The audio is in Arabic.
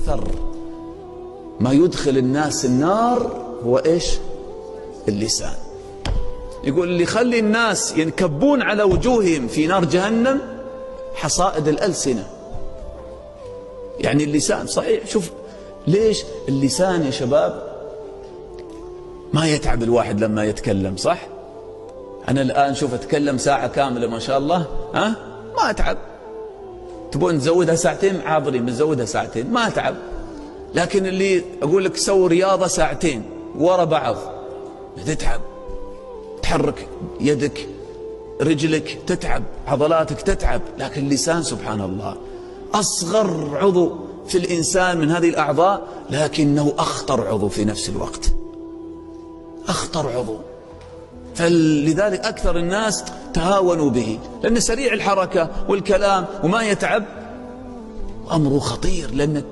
أكثر ما يدخل الناس النار هو إيش؟ اللسان. يقول اللي يخلي الناس ينكبون على وجوههم في نار جهنم حصائد الألسنة، يعني اللسان. صحيح، شوف ليش اللسان يا شباب ما يتعب الواحد لما يتكلم، صح؟ أنا الآن شوف أتكلم ساعة كاملة ما شاء الله، ما أتعب. تبون نزودها ساعتين، عابرين بنزودها ساعتين، ما أتعب. لكن اللي أقول لك سوي رياضة ساعتين ورا بعض تتعب، تحرك يدك رجلك تتعب، عضلاتك تتعب. لكن اللسان سبحان الله أصغر عضو في الإنسان من هذه الأعضاء، لكنه أخطر عضو في نفس الوقت، أخطر عضو. فلذلك أكثر الناس تهاونوا به، لأنه سريع الحركة والكلام وما يتعب، أمره خطير. لأنك